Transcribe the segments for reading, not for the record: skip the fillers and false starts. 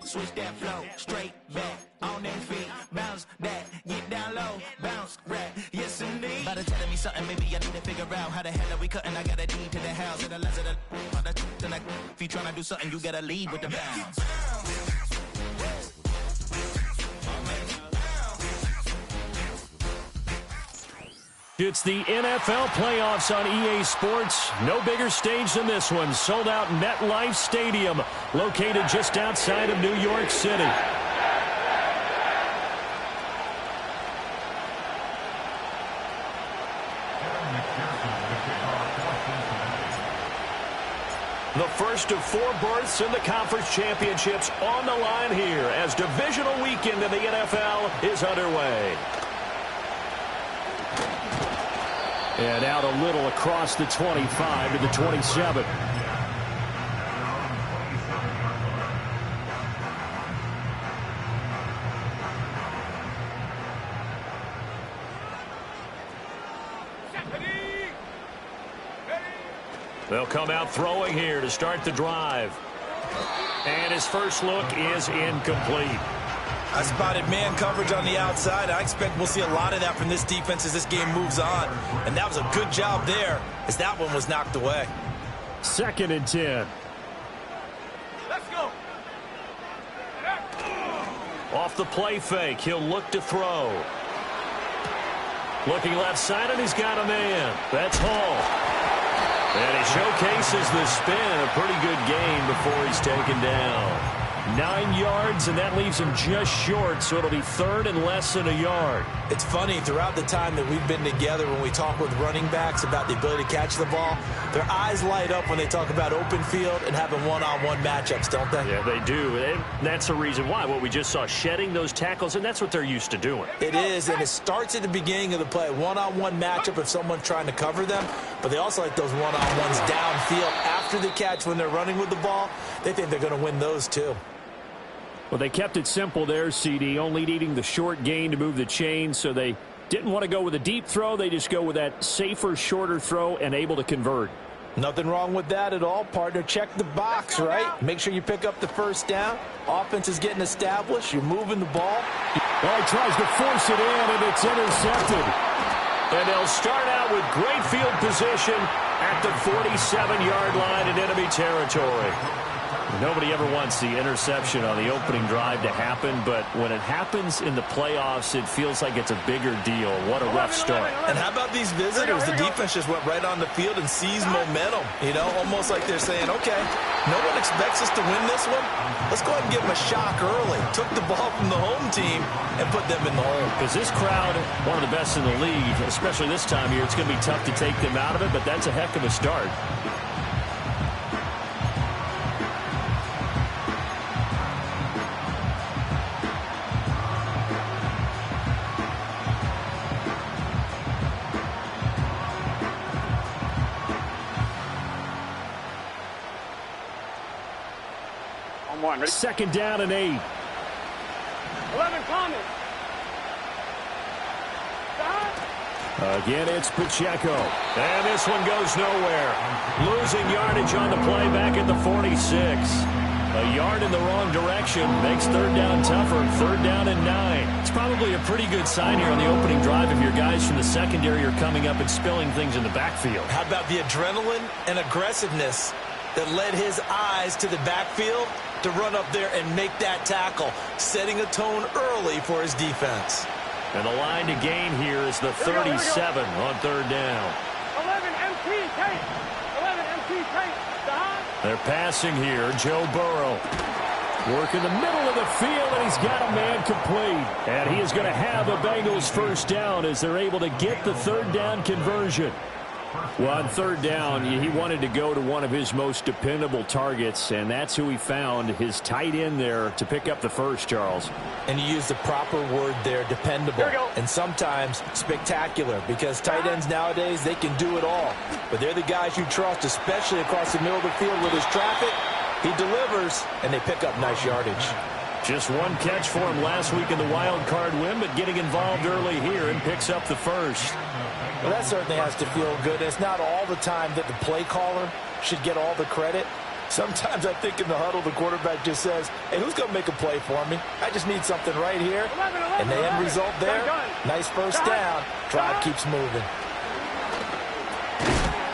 Switch that flow, straight back, on them feet, bounce that, get down low, bounce, rap, yes indeed. About to telling me something, maybe I need to figure out how the hell are we cutting, I got a deed to the house, and the less of the, if you tryna do something, you gotta lead with the bounce. It's the NFL playoffs on EA Sports. No bigger stage than this one. Sold out MetLife Stadium, located just outside of New York City. The first of 4 berths in the conference championships on the line here as divisional weekend in the NFL is underway. And out a little across the 25 to the 27. They'll come out throwing here to start the drive. And his first look is incomplete. I spotted man coverage on the outside. I expect we'll see a lot of that from this defense as this game moves on. And that was a good job there as that one was knocked away. 2nd and 10. Let's go. Off the play fake, he'll look to throw. Looking left side, and he's got a man. That's Hall. And he showcases the spin. A pretty good gain before he's taken down. 9 yards, and that leaves him just short, so it'll be 3rd and less than a yard. It's funny, throughout the time that we've been together, when we talk with running backs about the ability to catch the ball, their eyes light up when they talk about open field and having one-on-one matchups, don't they? Yeah, they do. And that's the reason why. What we just saw, shedding those tackles, and that's what they're used to doing. It is, and it starts at the beginning of the play. One-on-one matchup if someone's trying to cover them, but they also like those one-on-ones downfield after the catch when they're running with the ball. They think they're going to win those too. Well, they kept it simple there, CD, only needing the short gain to move the chain, so they didn't want to go with a deep throw. They just go with that safer, shorter throw and able to convert. Nothing wrong with that at all, partner. Check the box, right? Make sure you pick up the first down. Offense is getting established. You're moving the ball. Well, he tries to force it in, and it's intercepted. And they'll start out with great field position at the 47-yard line in enemy territory. Nobody ever wants the interception on the opening drive to happen, but when it happens in the playoffs, it feels like it's a bigger deal. What a rough start. And how about these visitors? The defense just went right on the field and seized momentum. You know, almost like they're saying, okay, no one expects us to win this one. Let's go ahead and give them a shock early. Took the ball from the home team and put them in the hole. Because this crowd, one of the best in the league, especially this time of year, it's going to be tough to take them out of it, but that's a heck of a start. Ready? 2nd down and 8. 11 coming. Again, it's Pacheco. And this one goes nowhere. Losing yardage on the play back at the 46. A yard in the wrong direction makes 3rd down tougher. 3rd down and 9. It's probably a pretty good sign here on the opening drive if your guys from the secondary are coming up and spilling things in the backfield. How about the adrenaline and aggressiveness that led his eyes to the backfield to run up there and make that tackle, setting a tone early for his defense. And the line to gain here is the 37 on 3rd down. 11 MT tape. 11 MT tape. They're passing here. Joe Burrow. Work in the middle of the field, and he's got a man complete. And he is going to have a Bengals first down as they're able to get the 3rd down conversion. Well, on third down, he wanted to go to one of his most dependable targets, and that's who he found, his tight end there, to pick up the first, Charles. And you used the proper word there, dependable, and sometimes spectacular, because tight ends nowadays, they can do it all. But they're the guys you trust, especially across the middle of the field with his traffic. He delivers, and they pick up nice yardage. Just one catch for him last week in the wild card win, but getting involved early here and picks up the first. Well, that certainly has to feel good. It's not all the time that the play caller should get all the credit. Sometimes I think in the huddle, the quarterback just says, hey, who's going to make a play for me? I just need something right here. And the end result there, nice first down. Drive keeps moving.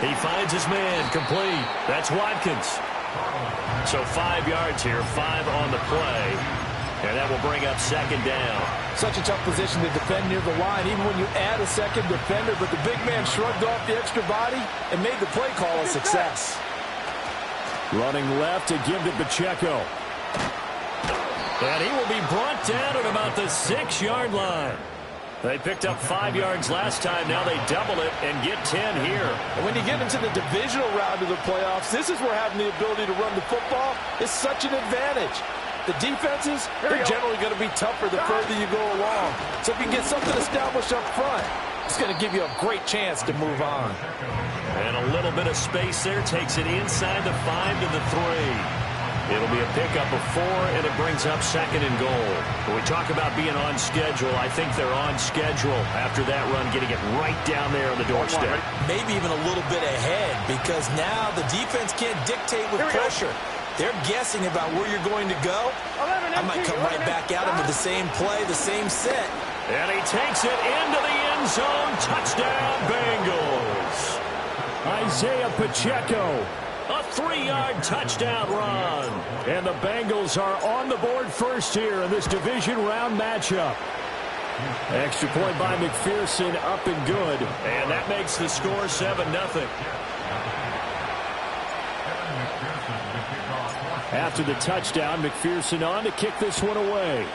He finds his man complete. That's Watkins. So 5 yards here, 5 on the play. And that will bring up second down. Such a tough position to defend near the line, even when you add a second defender. But the big man shrugged off the extra body and made the play call a success. Running left to give to Pacheco. And he will be brought down at about the 6-yard line. They picked up 5 yards last time. Now they double it and get 10 here. And when you get into the divisional round of the playoffs, this is where having the ability to run the football is such an advantage. The defenses, they're generally going to be tougher the further you go along. So if you can get something established up front, it's going to give you a great chance to move on. And a little bit of space there takes it inside the 5 to the 3. It'll be a pickup of 4, and it brings up second and goal. When we talk about being on schedule, I think they're on schedule after that run, getting it right down there on the doorstep. Maybe even a little bit ahead, because now the defense can't dictate with pressure. They're guessing about where you're going to go. I might come right back at him with the same play, the same set. And he takes it into the end zone. Touchdown, Bengals. Isaiah Pacheco. A 3-yard touchdown run. And the Bengals are on the board first here in this division round matchup. Extra point by McPherson, up and good. And that makes the score 7-0. After the touchdown, McPherson on to kick this one away.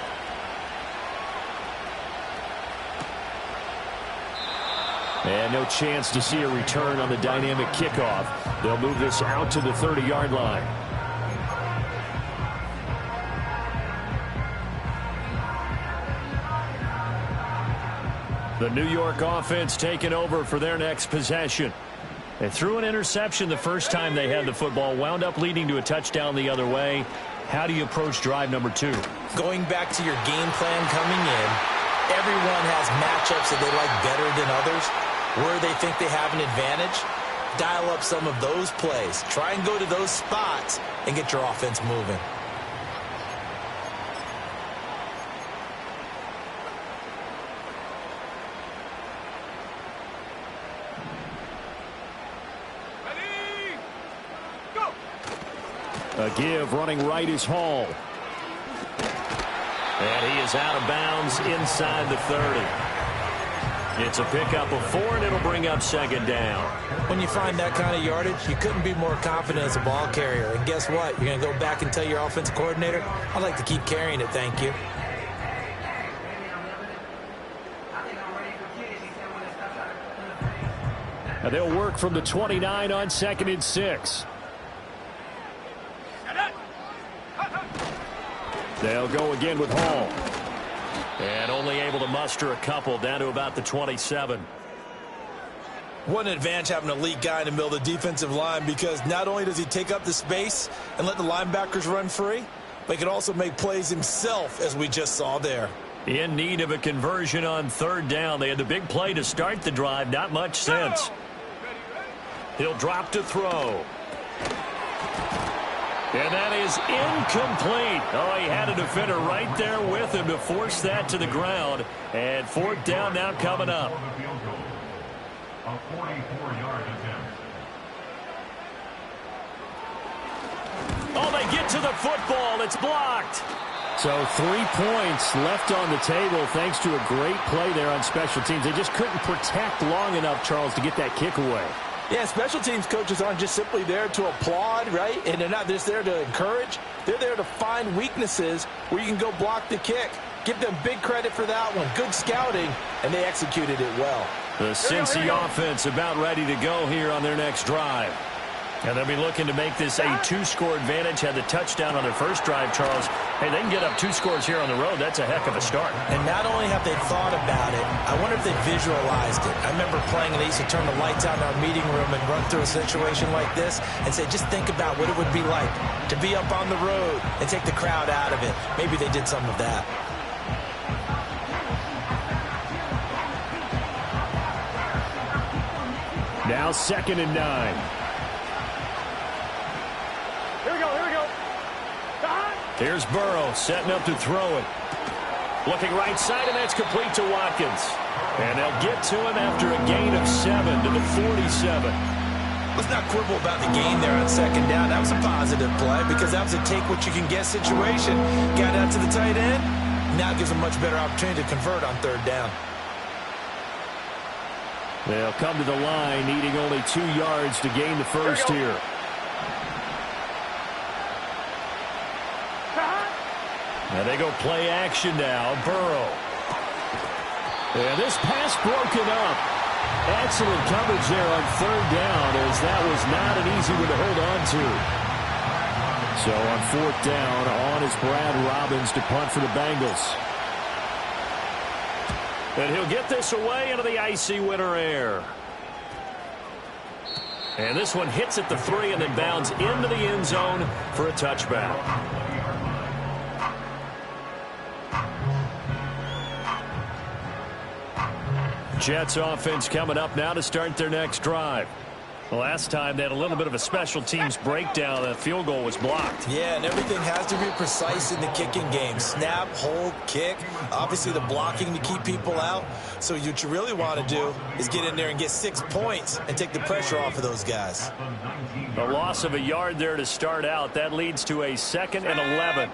And no chance to see a return on the dynamic kickoff. They'll move this out to the 30-yard line. The New York offense taking over for their next possession. They threw an interception the first time they had the football, wound up leading to a touchdown the other way. How do you approach drive number 2? Going back to your game plan coming in, everyone has matchups that they like better than others, where they think they have an advantage. Dial up some of those plays. Try and go to those spots and get your offense moving. A give, running right is Hall. And he is out of bounds inside the 30. It's a pickup of 4, and it'll bring up second down. When you find that kind of yardage, you couldn't be more confident as a ball carrier. And guess what? You're going to go back and tell your offensive coordinator, I'd like to keep carrying it, thank you. And they'll work from the 29 on 2nd and 6. They'll go again with Hall. And only able to muster a couple down to about the 27. What an advantage having an elite guy in the middle of the defensive line, because not only does he take up the space and let the linebackers run free, but he can also make plays himself, as we just saw there. In need of a conversion on 3rd down. They had the big play to start the drive. Not much sense. He'll drop to throw. And that is incomplete. Oh, he had a defender right there with him to force that to the ground. And 4th down now coming up. Oh, they get to the football. It's blocked. So 3 points left on the table thanks to a great play there on special teams. They just couldn't protect long enough, Charles, to get that kick away. Yeah, special teams coaches aren't just simply there to applaud, right? And they're not just there to encourage. They're there to find weaknesses where you can go block the kick. Give them big credit for that one. Good scouting, and they executed it well. The Cincy offense about ready to go here on their next drive. And they'll be looking to make this a two-score advantage. Had the touchdown on their first drive, Charles. Hey, they can get up 2 scores here on the road. That's a heck of a start. And not only have they thought about it, I wonder if they visualized it. I remember playing, and they used to turn the lights out in our meeting room and run through a situation like this and say, just think about what it would be like to be up on the road and take the crowd out of it. Maybe they did some of that. Now 2nd and 9. Here's Burrow setting up to throw it. Looking right side, and that's complete to Watkins. And they'll get to him after a gain of 7 to the 47. Let's not quibble about the gain there on 2nd down. That was a positive play because that was a take-what-you-can-get situation. Got out to the tight end. Now gives them much better opportunity to convert on 3rd down. They'll come to the line, needing only 2 yards to gain the first here. Now they go play action now. Burrow. And this pass broken up. Excellent coverage there on 3rd down, as that was not an easy one to hold on to. So on 4th down, on is Brad Robbins to punt for the Bengals. And he'll get this away into the icy winter air. And this one hits at the 3 and then bounds into the end zone for a touchback. Jets offense coming up now to start their next drive. Last time they had a little bit of a special teams breakdown. That field goal was blocked. Yeah, and everything has to be precise in the kicking game. Snap, hold, kick. Obviously the blocking to keep people out. So what you really want to do is get in there and get 6 points and take the pressure off of those guys. A loss of a yard there to start out. That leads to a 2nd and 11.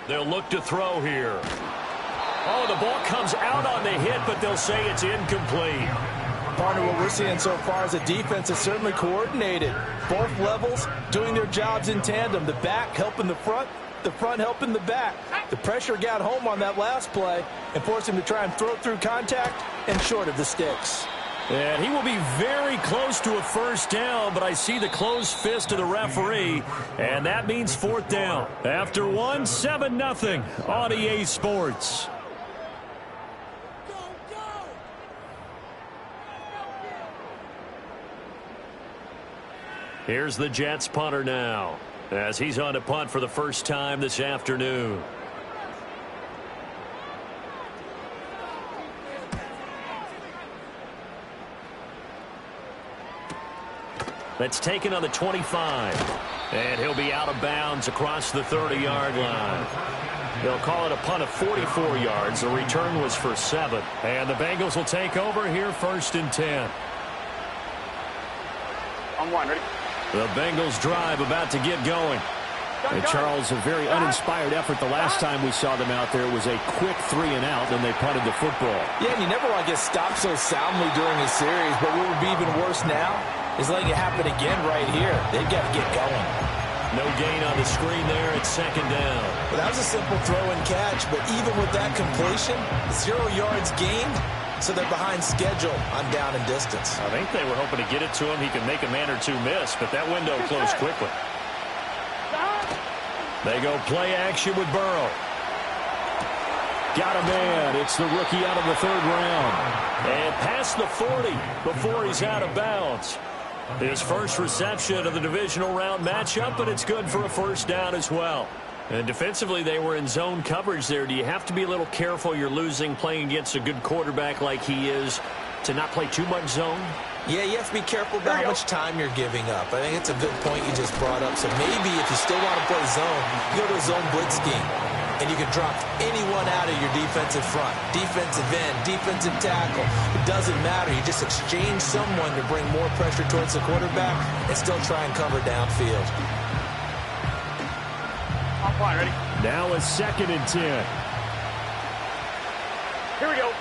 They'll look to throw here. Oh, the ball comes out on the hit, but they'll say it's incomplete. Partner, what we're seeing so far is the defense is certainly coordinated. Both levels doing their jobs in tandem. The back helping the front helping the back. The pressure got home on that last play and forced him to try and throw through contact and short of the sticks. And he will be very close to a first down, but I see the closed fist of the referee, and that means 4th down. After 1, 7-0 on EA Sports. Here's the Jets punter now, as he's on to punt for the first time this afternoon. That's taken on the 25. And he'll be out of bounds across the 30-yard line. They'll call it a punt of 44 yards. The return was for 7. And the Bengals will take over here 1st and 10. On 1, ready? The Bengals drive about to get going. And Charles, a very uninspired effort the last time we saw them out there. It was a quick 3 and out, and they punted the football. Yeah, and you never want to get stopped so soundly during a series, but what would be even worse now is letting it happen again right here. They've got to get going. No gain on the screen there at 2nd down. Well, that was a simple throw and catch, but even with that completion, 0 yards gained, so they're behind schedule on down and distance. I think they were hoping to get it to him. He could make a man or 2 miss, but that window closed quickly. They go play action with Burrow. Got a man. It's the rookie out of the 3rd round. And past the 40 before he's out of bounds. His first reception of the divisional round matchup, but it's good for a first down as well. And defensively, they were in zone coverage there. Do you have to be a little careful? You're losing playing against a good quarterback like he is to not play too much zone? Yeah, you have to be careful about how much time you're giving up. I think it's a good point you just brought up. So maybe if you still want to play zone, you go to a zone blitz scheme. And you can drop anyone out of your defensive front, defensive end, defensive tackle. It doesn't matter. You just exchange someone to bring more pressure towards the quarterback and still try and cover downfield. On 1, ready? Now a 2nd and 10. Here we go.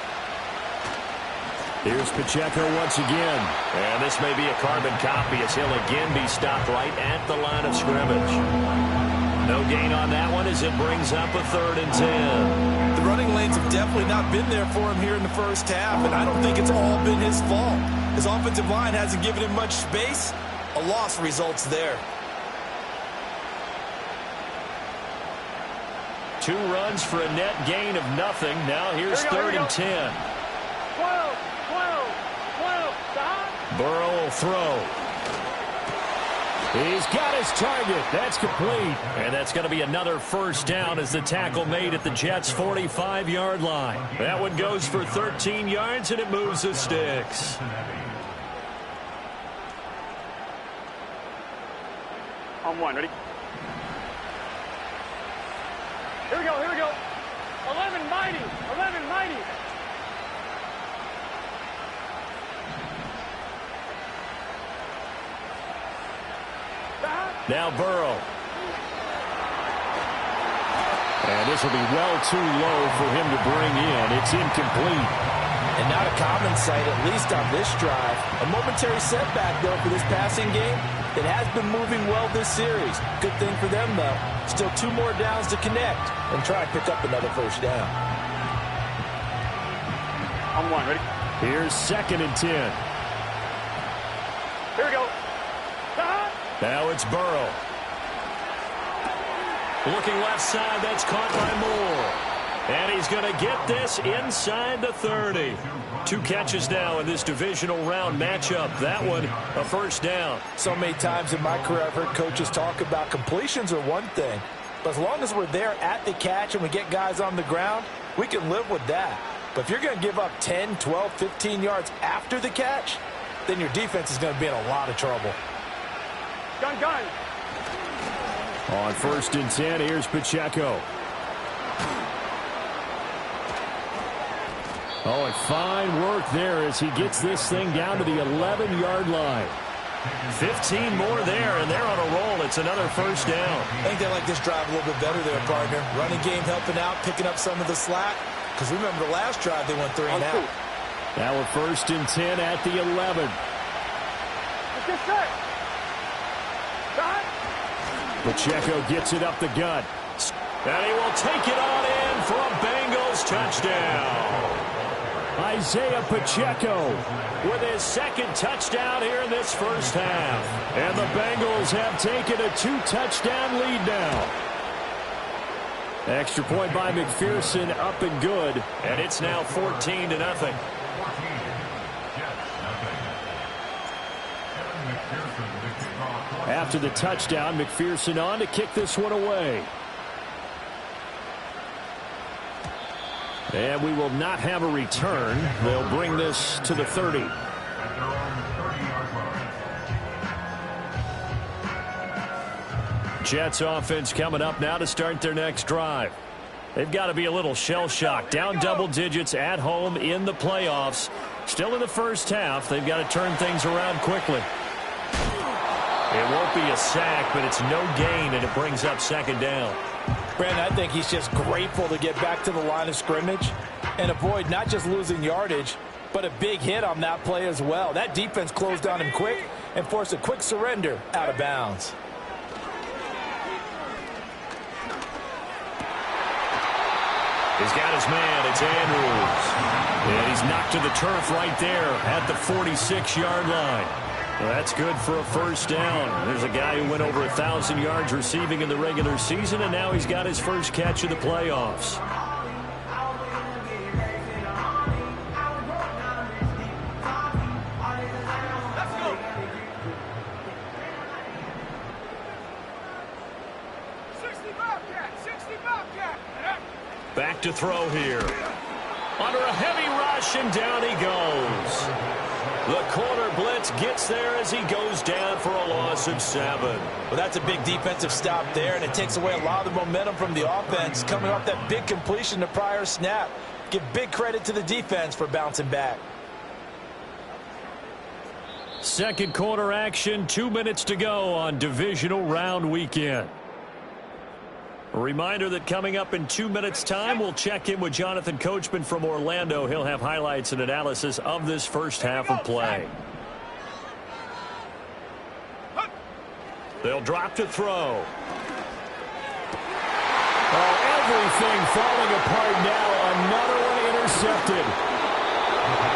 Here's Pacheco once again. And this may be a carbon copy as he'll again be stopped right at the line of scrimmage. No gain on that one as it brings up a 3rd and 10. The running lanes have definitely not been there for him here in the first half, and I don't think it's all been his fault. His offensive line hasn't given him much space. A loss results there. 2 runs for a net gain of nothing. Now here's 3rd and 10. 12, 12, stop. Burrow will throw. He's got his target. That's complete. And that's going to be another first down as the tackle made at the Jets' 45-yard line. That one goes for 13 yards, and it moves the sticks. On 1, ready? Here we go, here we go. 11 mighty, 11 mighty. Now Burrow. And this will be well too low for him to bring in. It's incomplete. And not a common sight, at least on this drive. A momentary setback, though, for this passing game. It has been moving well this series. Good thing for them, though. Still 2 more downs to connect and try and pick up another first down. On 1, ready? Here's 2nd and 10. Here we go. Stop. Now it's Burrow. Looking left side, that's caught by Moore. And he's going to get this inside the 30. 2 catches now in this divisional round matchup. That one, a first down. So many times in my career I've heard coaches talk about completions are one thing. But as long as we're there at the catch and we get guys on the ground, we can live with that. But if you're going to give up 10, 12, 15 yards after the catch, then your defense is going to be in a lot of trouble. Gun, gun. On 1st and 10, here's Pacheco. Oh, and fine work there as he gets this thing down to the 11-yard line. 15 more there, and they're on a roll. It's another first down. I think they like this drive a little bit better there, partner. Running game helping out, picking up some of the slack. Because remember the last drive, they went 3 and out. Now we're 1st and 10 at the 11. Let's get set. Stop. Pacheco gets it up the gut. And he will take it on in for a Bengals touchdown. Isaiah Pacheco with his 2nd touchdown here in this first half. And the Bengals have taken a 2-touchdown lead now. Extra point by McPherson, up and good. And it's now 14-0. After the touchdown, McPherson on to kick this one away. And we will not have a return. They'll bring this to the 30. Jets offense coming up now to start their next drive. They've got to be a little shell-shocked. Down double digits at home in the playoffs. Still in the first half. They've got to turn things around quickly. It won't be a sack, but it's no gain, and it brings up 2nd down. Brandon, I think he's just grateful to get back to the line of scrimmage and avoid not just losing yardage, but a big hit on that play as well. That defense closed on him quick and forced a quick surrender out of bounds. He's got his man. It's Andrews. And he's knocked to the turf right there at the 46-yard line. Well, that's good for a first down. There's a guy who went over 1,000 yards receiving in the regular season, and now he's got his first catch of the playoffs. Back to throw here. Under a heavy rush, and down he goes. The corner blitz gets there as he goes down for a loss of 7. Well, that's a big defensive stop there, and it takes away a lot of the momentum from the offense coming off that big completion the prior snap. Give big credit to the defense for bouncing back. Second quarter action, 2 minutes to go on divisional round weekend. A reminder that coming up in 2 minutes' time, we'll check in with Jonathan Coachman from Orlando. He'll have highlights and analysis of this first half of play. They'll drop to throw. Everything falling apart now. Another one intercepted.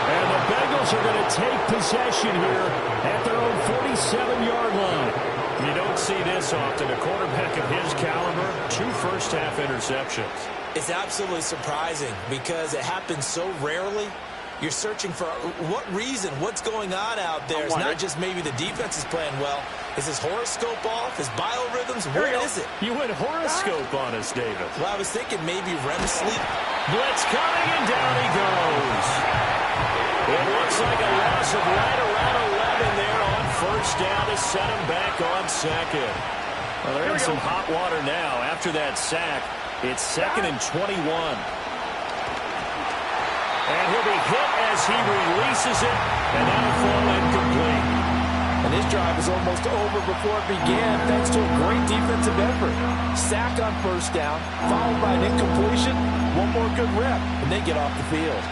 And the Bengals are going to take possession here at their own 47-yard line. You don't see this often. A quarterback of his caliber, 2 first-half interceptions. It's absolutely surprising because it happens so rarely. You're searching for what reason, what's going on out there. It's not just maybe the defense is playing well. Is his horoscope off? His biorhythms? What is it? You went horoscope on us, David. Well, I was thinking maybe REM sleep. Blitz coming, and down he goes. It looks like a loss of right around 11 there on first down to set him back on second. Well, they're in some hot water now. After that sack, it's 2nd and 21. And he'll be hit as he releases it, and that'll fall incomplete. And his drive is almost over before it began, thanks to a great defensive effort. Sack on first down, followed by an incompletion, one more good rep, and they get off the field.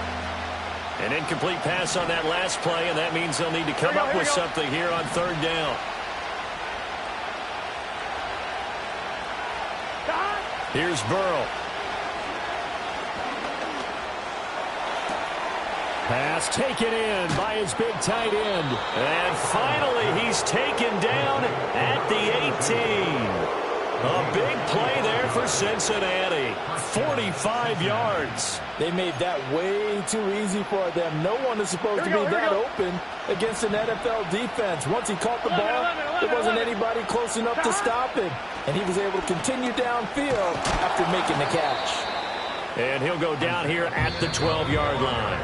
An incomplete pass on that last play, and that means they'll need to come up with something here on third down. Here's Burrow. Pass taken in by his big tight end. And finally, he's taken down at the 18. A big play there for Cincinnati. 45 yards. They made that way too easy for them. No one is supposed to be that open against an NFL defense. Once he caught the ball, there wasn't anybody close enough to stop him. And he was able to continue downfield after making the catch. And he'll go down here at the 12-yard line.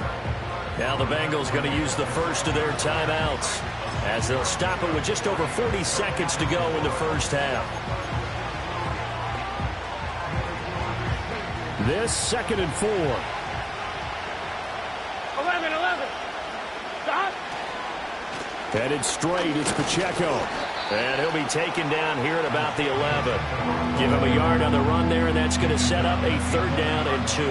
Now the Bengals going to use the first of their timeouts as they'll stop it with just over 40 seconds to go in the first half. This 2nd and 4. 11. Stop. Headed straight, it's Pacheco. And he'll be taken down here at about the 11. Give him a yard on the run there, and that's going to set up a 3rd down and 2.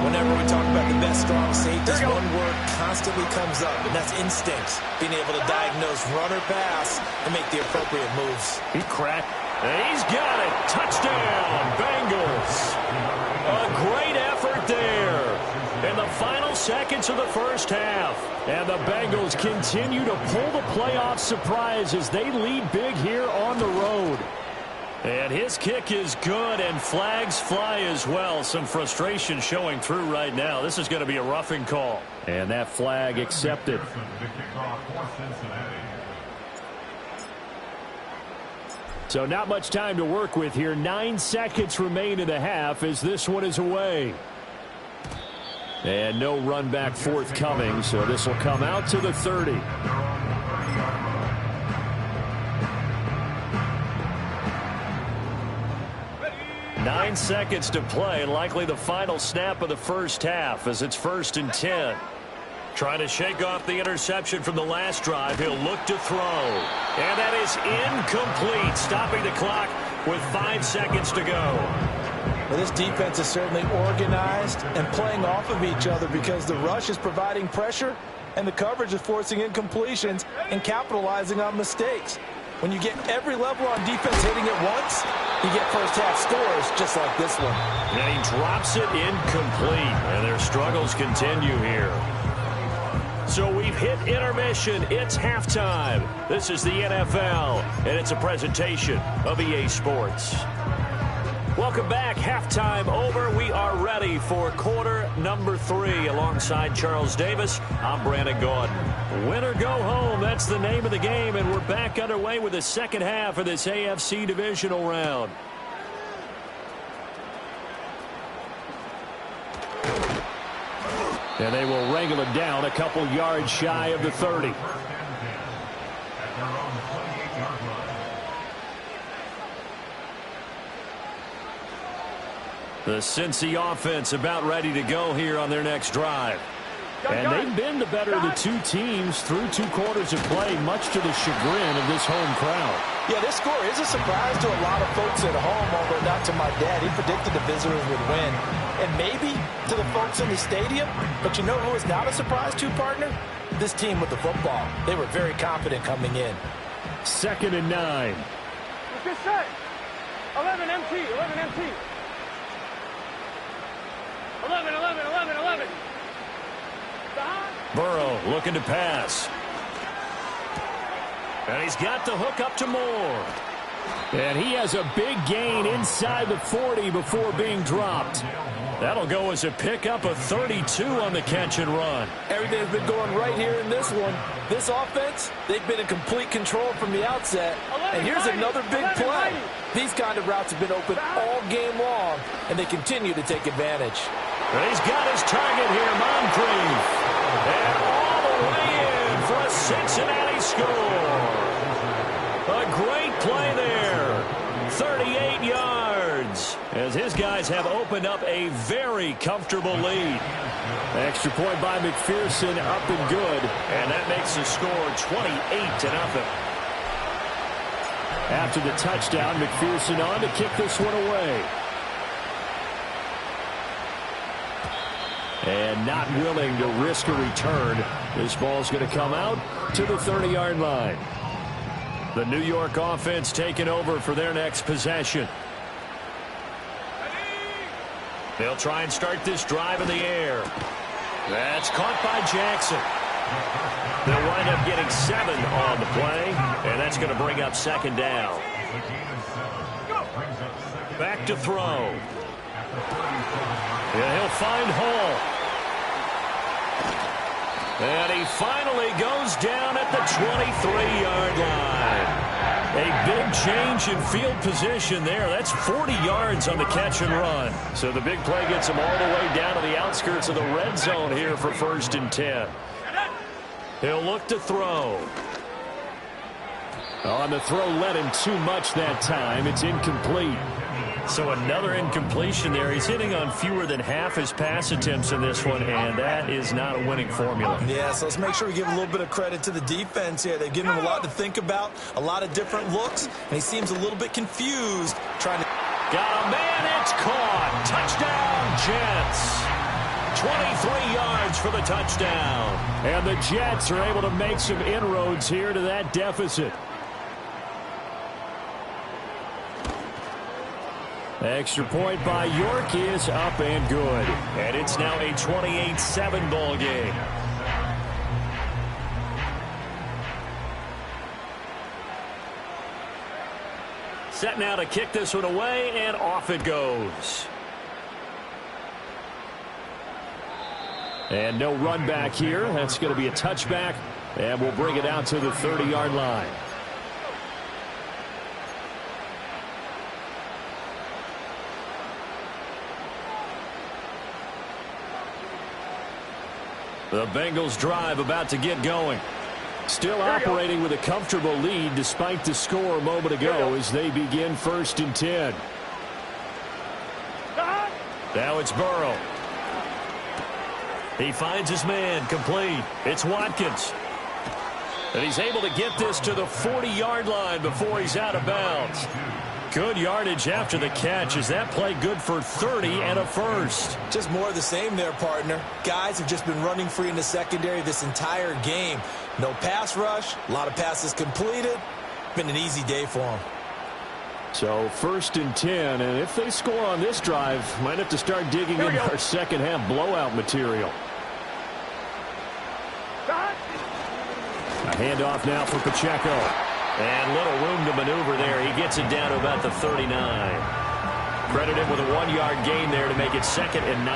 Whenever we talk about the best strong safeties, one word constantly comes up, and that's instincts. Being able to diagnose run or pass and make the appropriate moves. He cracked. And he's got it. Touchdown, Bengals. A great effort there in the final seconds of the first half. And the Bengals continue to pull the playoff surprise as they lead big here on the road. And his kick is good, and flags fly as well. Some frustration showing through right now. This is going to be a roughing call. And that flag accepted. So not much time to work with here. 9 seconds remain in the half as this one is away. And no run back forthcoming, so this will come out to the 30. Nine seconds to play, and likely the final snap of the first half as it's 1st and 10. Trying to shake off the interception from the last drive. He'll look to throw. And that is incomplete, stopping the clock with 5 seconds to go. Well, this defense is certainly organized and playing off of each other because the rush is providing pressure and the coverage is forcing incompletions and capitalizing on mistakes. When you get every level on defense hitting it once, you get first-half scores just like this one. And he drops it incomplete, and their struggles continue here. So we've hit intermission. It's halftime. This is the NFL, and it's a presentation of EA Sports. Welcome back. Halftime over. We are ready for quarter number 3. Alongside Charles Davis, I'm Brandon Gordon. Win or go home, that's the name of the game, and we're back underway with the second half of this AFC divisional round. And they will wrangle it down a couple yards shy of the 30. The Cincy offense about ready to go here on their next drive. And they've been the better of the two teams through 2 quarters of play, much to the chagrin of this home crowd. Yeah, this score is a surprise to a lot of folks at home, although not to my dad. He predicted the visitors would win. And maybe to the folks in the stadium. But you know who is not a surprise to, partner? This team with the football. They were very confident coming in. 2nd and 9. Good set. 11 MT. 11 MT. 11, 11, 11, 11. Burrow looking to pass. And he's got the hook up to Moore. And he has a big gain inside the 40 before being dropped. That'll go as a pickup of 32 on the catch and run. Everything's been going right here in this one. This offense, they've been in complete control from the outset. And here's another big play. These kind of routes have been open all game long, and they continue to take advantage. And he's got his target here, Moncrief. And all the way in for a Cincinnati score. A great play there. 38 yards. As his guys have opened up a very comfortable lead. Extra point by McPherson, up and good. And that makes the score 28-0. After the touchdown, McPherson on to kick this one away. And not willing to risk a return. This ball's going to come out to the 30-yard line. The New York offense taking over for their next possession. They'll try and start this drive in the air. That's caught by Jackson. They'll wind up getting 7 on the play, and that's going to bring up second down. Back to throw. Yeah, he'll find Hall. And he finally goes down at the 23-yard line. A big change in field position there. That's 40 yards on the catch and run. So the big play gets him all the way down to the outskirts of the red zone here for 1st and 10. He'll look to throw. On the throw, led him too much that time. It's incomplete. So another incompletion there. He's hitting on fewer than half his pass attempts in this one, and that is not a winning formula. Yeah, so let's make sure we give a little bit of credit to the defense here. They've given him a lot to think about, a lot of different looks, and he seems a little bit confused trying to... Got a man, it's caught. Touchdown, Jets. 23 yards for the touchdown. And the Jets are able to make some inroads here to that deficit. Extra point by York is up and good. And it's now a 28-7 ball game. Set now to kick this one away, and off it goes. And no run back here. That's going to be a touchback, and we'll bring it out to the 30-yard line. The Bengals drive about to get going. Still operating with a comfortable lead despite the score a moment ago as they begin 1st and 10. Now it's Burrow. He finds his man, complete. It's Watkins. And he's able to get this to the 40-yard line before he's out of bounds. Good yardage after the catch. Is that play good for 30 and a first? Just more of the same there, partner. Guys have just been running free in the secondary this entire game. No pass rush, a lot of passes completed. Been an easy day for them. So 1st and 10, and if they score on this drive, might have to start digging into our second half blowout material. A handoff now for Pacheco. And little room to maneuver there. He gets it down to about the 39. Credit him with a 1-yard gain there to make it 2nd and 9.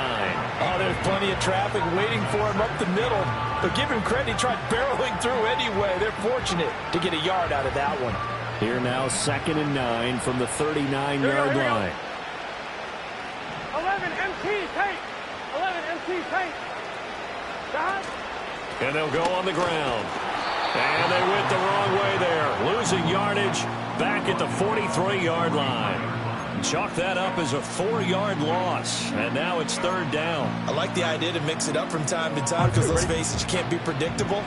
Oh, there's plenty of traffic waiting for him up the middle. But give him credit, he tried barreling through anyway. They're fortunate to get a yard out of that one. Here now 2nd and 9 from the 39-yard line. 11 MT tape. 11 MT tape. And they'll go on the ground. And they went the wrong way there. Losing yardage back at the 43-yard line. Chalk that up as a 4-yard loss. And now it's 3rd down. I like the idea to mix it up from time to time because, let's face it, you can't be predictable.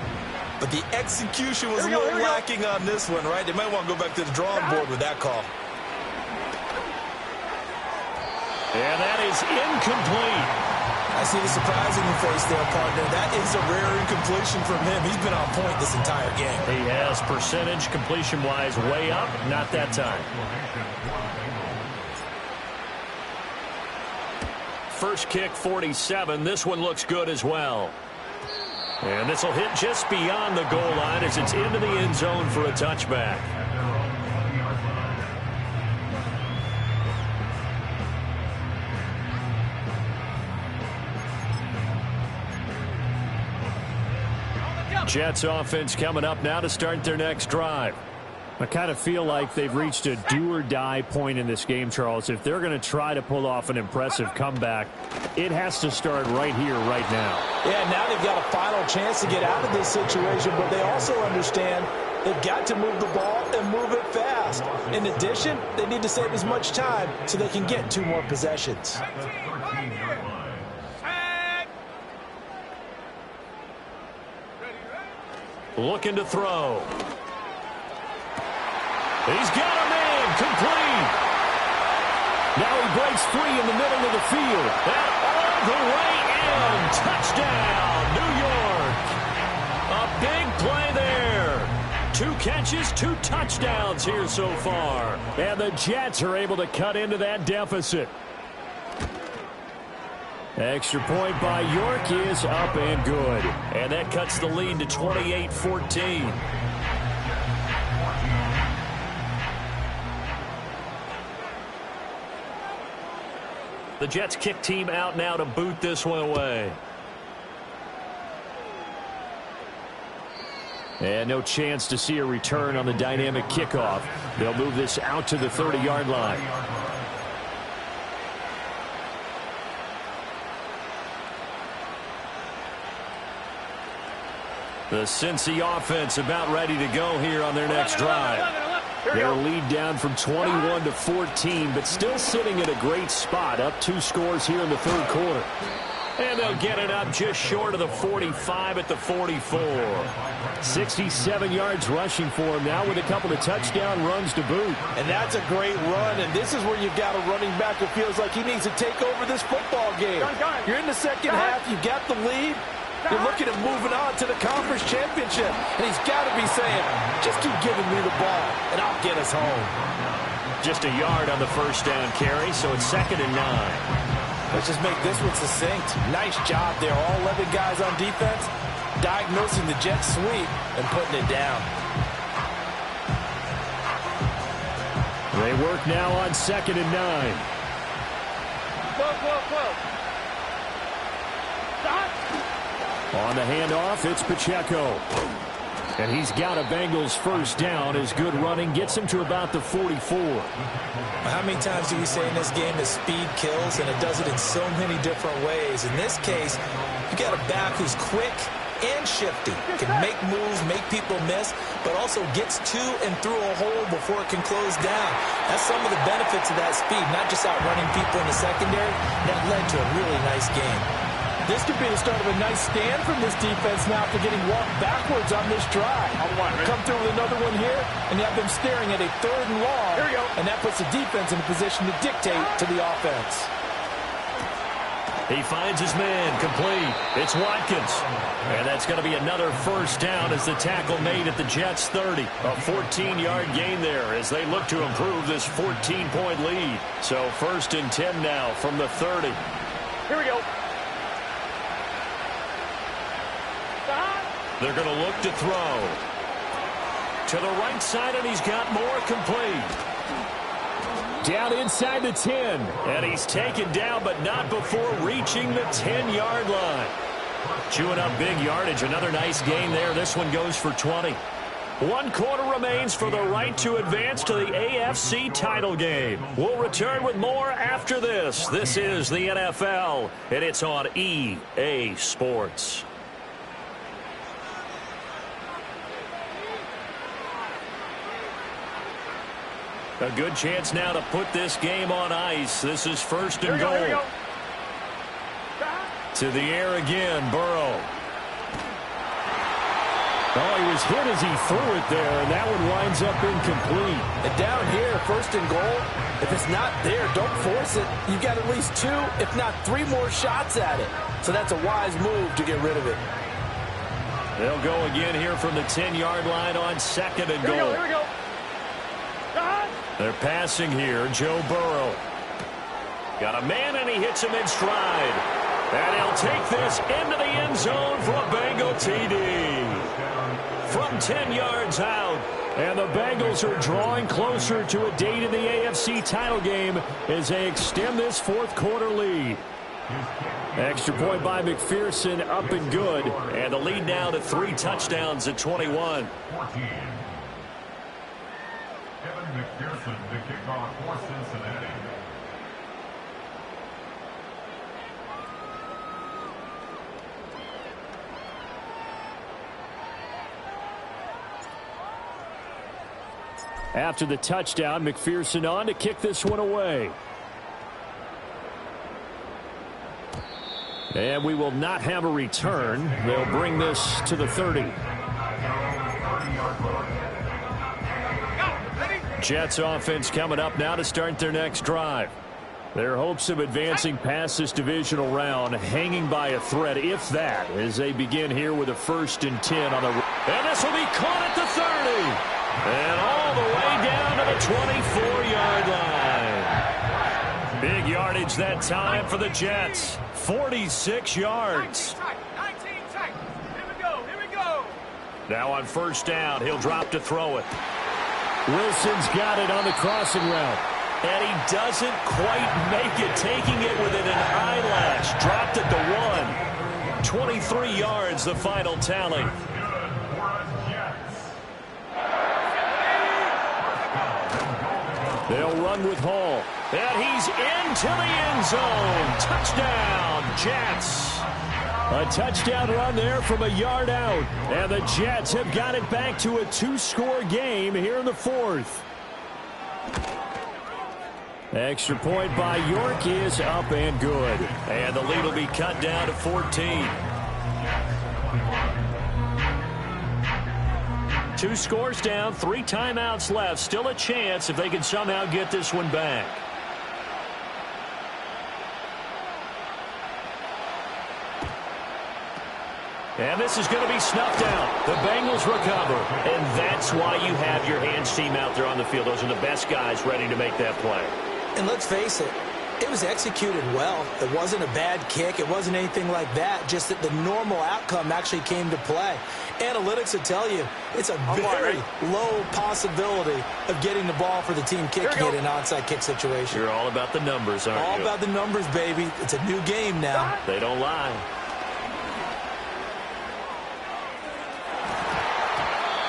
But the execution was a little lacking on this one, right? They might want to go back to the drawing board with that call. And that is incomplete. I see the surprise in your face there, partner. That is a rare incompletion from him. He's been on point this entire game. He has percentage completion-wise way up. Not that time. first kick, 47. This one looks good as well. And this will hit just beyond the goal line as it's into the end zone for a touchback. Jets offense coming up now to start their next drive. I kind of feel like they've reached a do-or-die point in this game, Charles. If they're going to try to pull off an impressive comeback, it has to start right here, right now. Yeah, now they've got a final chance to get out of this situation, but they also understand they've got to move the ball and move it fast. In addition, they need to save as much time so they can get 2 more possessions. Looking to throw. He's got a man complete. Now he breaks free in the middle of the field. And all the way in. Touchdown, New York. A big play there. 2 catches, 2 touchdowns here so far. And the Jets are able to cut into that deficit. Extra point by York is up and good. And that cuts the lead to 28-14. The Jets kick team out now to boot this one away. And no chance to see a return on the dynamic kickoff. They'll move this out to the 30-yard line. The Cincy offense about ready to go here on their next drive. Their lead down from 21 to 14, but still sitting at a great spot, up 2 scores here in the 3rd quarter. And they'll get it up just short of the 45 at the 44. 67 yards rushing for him now with a couple of touchdown runs to boot. And that's a great run, and this is where you've got a running back who feels like he needs to take over this football game. You're in the second half, you got the lead. You're looking at moving on to the conference championship. And he's got to be saying, just keep giving me the ball, and I'll get us home. Just a yard on the first down carry, so it's 2nd and 9. Let's just make this one succinct. Nice job there. All 11 guys on defense diagnosing the jet sweep and putting it down. They work now on 2nd and 9. Whoa. Stop. On the handoff, it's Pacheco. And he's got a Bengals first down as good running gets him to about the 44. How many times do we say in this game that speed kills, and it does it in so many different ways? In this case, you got a back who's quick and shifty, can make moves, make people miss, but also gets to and through a hole before it can close down. That's some of the benefits of that speed, not just outrunning people in the secondary. That led to a really nice game. This could be the start of a nice stand from this defense now after getting walked backwards on this drive. Come through with another one here, and you have them staring at a 3rd and long. Here we go. And that puts the defense in a position to dictate to the offense. He finds his man complete. It's Watkins. And that's going to be another first down as the tackle made at the Jets' 30. A 14-yard gain there as they look to improve this 14-point lead. So 1st and 10 now from the 30. Here we go. They're going to look to throw. To the right side, and he's got more complete. Down inside the 10. And he's taken down, but not before reaching the 10-yard line. Chewing up big yardage. Another nice gain there. This one goes for 20. 1 quarter remains for the right to advance to the AFC title game. We'll return with more after this. This is the NFL, and it's on EA Sports. A good chance now to put this game on ice. This is 1st and goal. To the air again, Burrow. Oh, he was hit as he threw it there, and that one winds up incomplete. And down here, 1st and goal, if it's not there, don't force it. You've got at least 2, if not 3 more shots at it. So that's a wise move to get rid of it. They'll go again here from the 10-yard line on 2nd and goal. Here we go. They're passing here, Joe Burrow. Got a man, and he hits him in stride. And he'll take this into the end zone for a Bengal TD. From 10 yards out. And the Bengals are drawing closer to a date in the AFC title game as they extend this fourth quarter lead. Extra point by McPherson, up and good. And the lead now to 3 touchdowns at 21. McPherson to kick off for Cincinnati. After the touchdown, McPherson on to kick this one away. And we will not have a return. They'll bring this to the 30. Jets offense coming up now to start their next drive. Their hopes of advancing past this divisional round hanging by a thread, if that, as they begin here with a 1st and 10 on the... And this will be caught at the 30. And all the way down to the 24-yard line. Big yardage that time for the Jets. 46 yards. 19 tight. Here we go. Now on 1st down, he'll drop to throw it. Wilson's got it on the crossing route. And he doesn't quite make it, taking it within an eyelash. Dropped at the 1. 23 yards, the final tally. They'll run with Hall. And he's into the end zone. Touchdown, Jets. A touchdown run there from a yard out. And the Jets have got it back to a 2-score game here in the 4th. Extra point by York is up and good. And the lead will be cut down to 14. 2 scores down, 3 timeouts left. Still a chance if they can somehow get this one back. And this is going to be snuffed out. The Bengals recover. And that's why you have your hands team out there on the field. Those are the best guys ready to make that play. And let's face it, it was executed well. It wasn't a bad kick. It wasn't anything like that. Just that the normal outcome actually came to play. Analytics will tell you it's a very low possibility of getting the ball for the team kicking it in an onside kick situation. You're all about the numbers, aren't you? All about the numbers, baby. It's a new game now. They don't lie.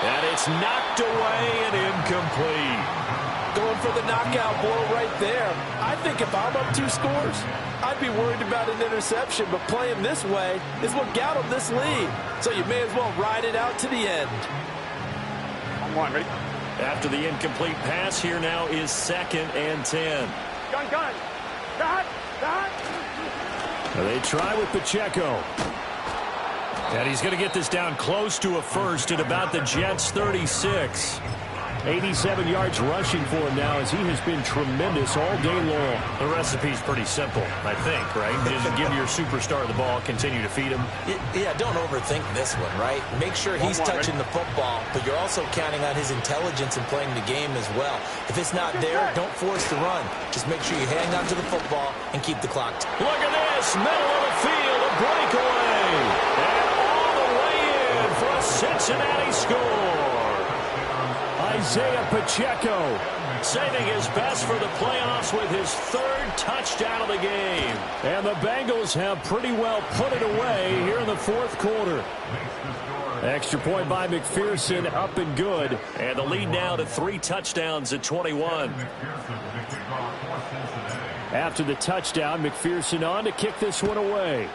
And it's knocked away and incomplete. Going for the knockout blow right there. I think if I'm up 2 scores, I'd be worried about an interception, but playing this way is what got them this lead. So you may as well ride it out to the end. On 1, ready? After the incomplete pass, here now is 2nd and 10. Gun. Dot. They try with Pacheco. And he's going to get this down close to a 1st at about the Jets' 36. 87 yards rushing for him now as he has been tremendous all day long. The recipe's pretty simple, I think, right? Just give your superstar the ball, continue to feed him. Yeah, don't overthink this one, right? Make sure he's touching the football, but you're also counting on his intelligence in playing the game as well. If it's not there, don't force the run. Just make sure you hang on to the football and keep the clock. Look at this, middle of the field, a breakaway. And all the way in for a Cincinnati score. Isaiah Pacheco saving his best for the playoffs with his 3rd touchdown of the game. And the Bengals have pretty well put it away here in the 4th quarter. Extra point by McPherson, up and good. And the lead now to 3 touchdowns at 21. After the touchdown, McPherson on to kick this one away.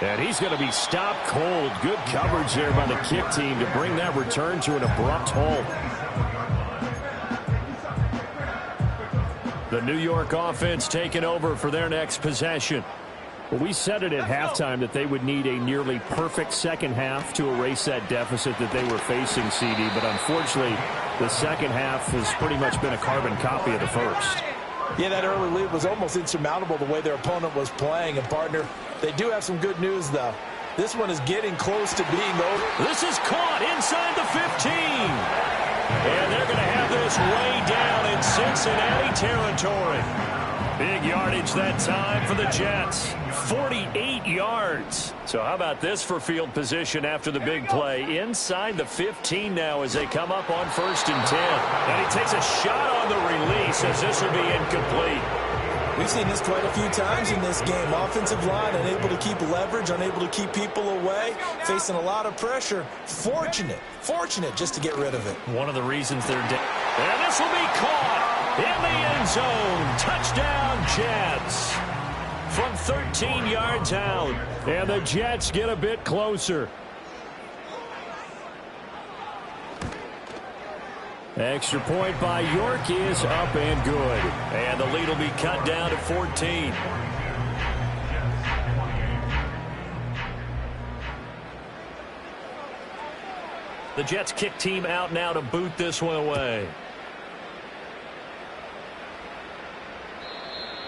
And he's going to be stopped cold. Good coverage there by the kick team to bring that return to an abrupt halt. The New York offense taking over for their next possession. Well, we said it at halftime that they would need a nearly perfect second half to erase that deficit that they were facing, CD. But unfortunately, the second half has pretty much been a carbon copy of the first. Yeah, that early lead was almost insurmountable the way their opponent was playing. And, partner, they do have some good news, though. This one is getting close to being over. This is caught inside the 15. And they're going to have this way down in Cincinnati territory. Big yardage that time for the Jets. 48 yards. So how about this for field position after the big play? Inside the 15 now as they come up on 1st and 10. And he takes a shot on the release as this will be incomplete. We've seen this quite a few times in this game. Offensive line unable to keep leverage, unable to keep people away, facing a lot of pressure. Fortunate just to get rid of it. One of the reasons they're down. And this will be caught in the end zone. Touchdown, Jets. From 13 yards out. And the Jets get a bit closer. Extra point by York is up and good. And the lead will be cut down to 14. The Jets kick team out now to boot this one away.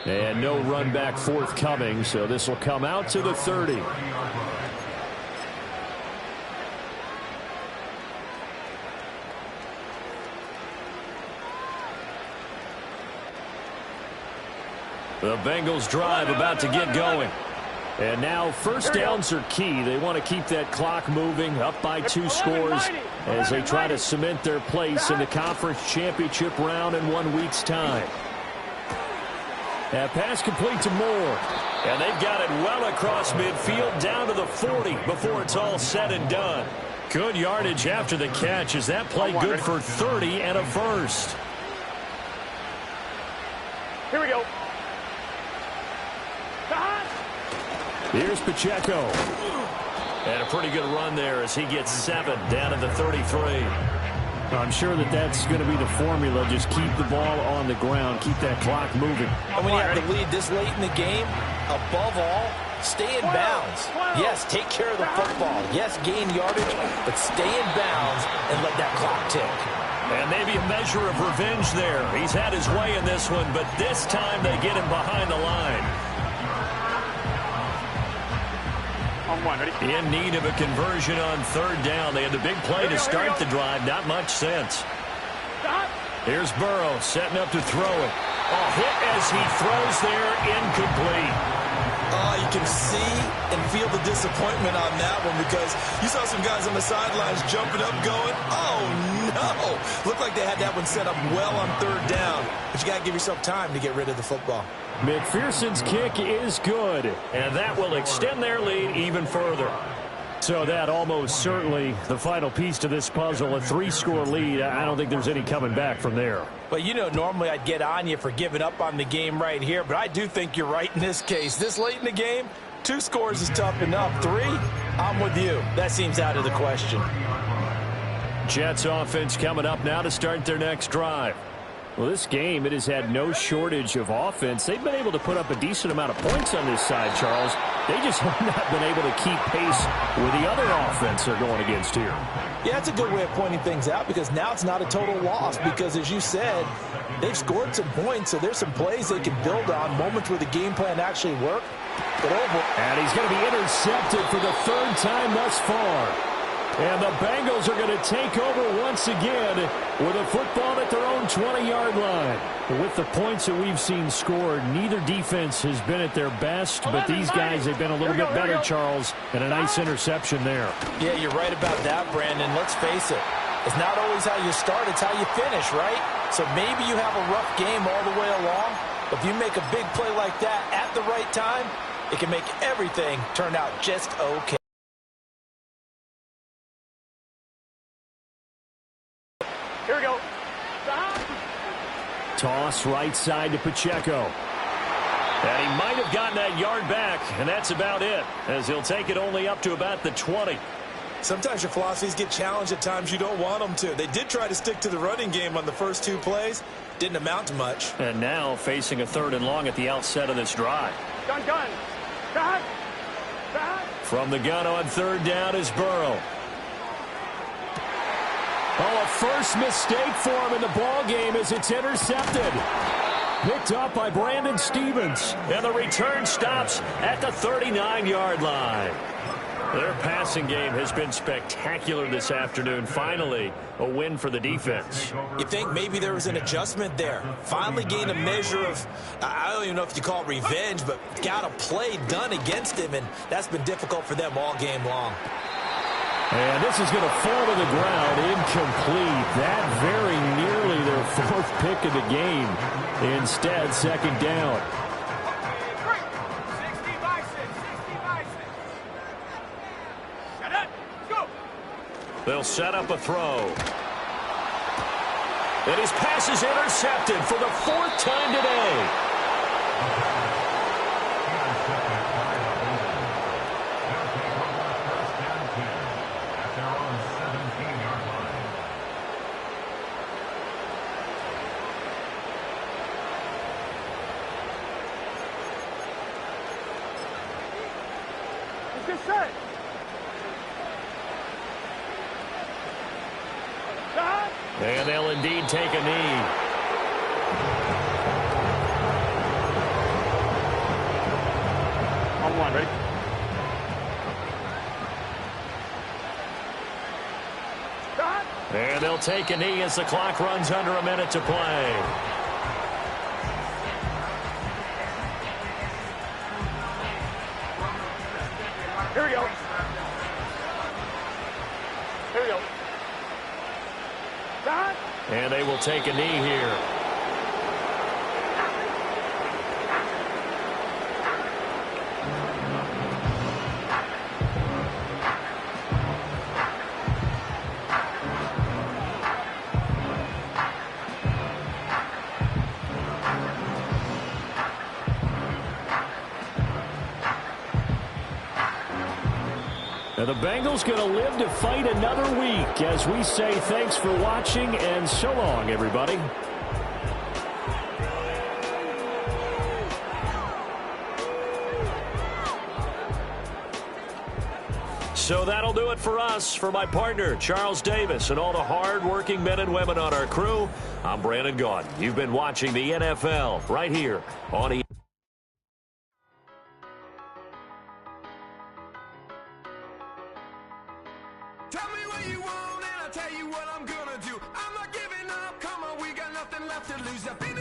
And no run back forthcoming, so this will come out to the 30. The Bengals drive about to get going. And now first downs are key. They want to keep that clock moving, up by 2 scores as they try to cement their place in the conference championship round in 1 week's time. That pass complete to Moore. And they've got it well across midfield down to the 40 before it's all said and done. Good yardage after the catch. Is that play good for 30 and a first? Here we go. Here's Pacheco. And a pretty good run there as he gets 7 down at the 33. I'm sure that's going to be the formula. Just keep the ball on the ground. Keep that clock moving. And when you have the lead this late in the game, above all, stay in bounds. Yes, take care of the football. Yes, gain yardage, but stay in bounds and let that clock tick. And maybe a measure of revenge there. He's had his way in this one, but this time they get him behind the line. In need of a conversion on 3rd down. They had the big play to start the drive. Not much sense. Here's Burrow setting up to throw it. A hit as he throws there, incomplete. You can see and feel the disappointment on that one because you saw some guys on the sidelines jumping up going, oh no. Looked like they had that one set up well on 3rd down. But you got to give yourself time to get rid of the football. McPherson's kick is good, and that will extend their lead even further. So that almost certainly the final piece to this puzzle, a 3-score lead. I don't think there's any coming back from there. Well, you know, normally I'd get on you for giving up on the game right here, but I do think you're right in this case. This late in the game, 2 scores is tough enough. 3, I'm with you. That seems out of the question. Jets offense coming up now to start their next drive. Well, this game, it has had no shortage of offense. They've been able to put up a decent amount of points on this side, Charles. They just have not been able to keep pace with the other offense they're going against here. Yeah, that's a good way of pointing things out because now it's not a total loss because, as you said, they've scored some points, so there's some plays they can build on, moments where the game plan actually worked. And he's going to be intercepted for the 3rd time thus far. And the Bengals are going to take over once again with a football at their own 20-yard line. With the points that we've seen scored, neither defense has been at their best, but these guys have been a little bit better, Charles, and a nice interception there. Yeah, you're right about that, Brandon. Let's face it. It's not always how you start, it's how you finish, right? So maybe you have a rough game all the way along, but if you make a big play like that at the right time, it can make everything turn out just okay. Here we go. Toss right side to Pacheco. And he might have gotten that yard back, and that's about it, as he'll take it only up to about the 20. Sometimes your philosophies get challenged at times you don't want them to. They did try to stick to the running game on the first 2 plays. Didn't amount to much. And now facing a 3rd and long at the outset of this drive. Gun. From the gun on 3rd down is Burrow. Oh, a first mistake for him in the ball game as it's intercepted. Picked up by Brandon Stevens. And the return stops at the 39-yard line. Their passing game has been spectacular this afternoon. Finally, a win for the defense. You think maybe there was an adjustment there. Finally gained a measure of, I don't even know if you call it revenge, but got a play done against him, and that's been difficult for them all game long. And this is going to fall to the ground, incomplete. That very nearly their fourth pick of the game. Instead, second down. They'll set up a throw. And his pass is intercepted for the fourth time today. Get set. And they'll indeed take a knee. On one, ready? And they'll take a knee as the clock runs under a minute to play. Here we go. Here we go. And they will take a knee here. And the Bengals going to live to fight another week as we say thanks for watching and so long, everybody. So that'll do it for us. For my partner, Charles Davis, and all the hard-working men and women on our crew, I'm Brandon Gaudin. You've been watching the NFL right here on ESPN. Tell me what you want and I'll tell you what I'm gonna do. I'm not giving up, come on, we got nothing left to lose. I've been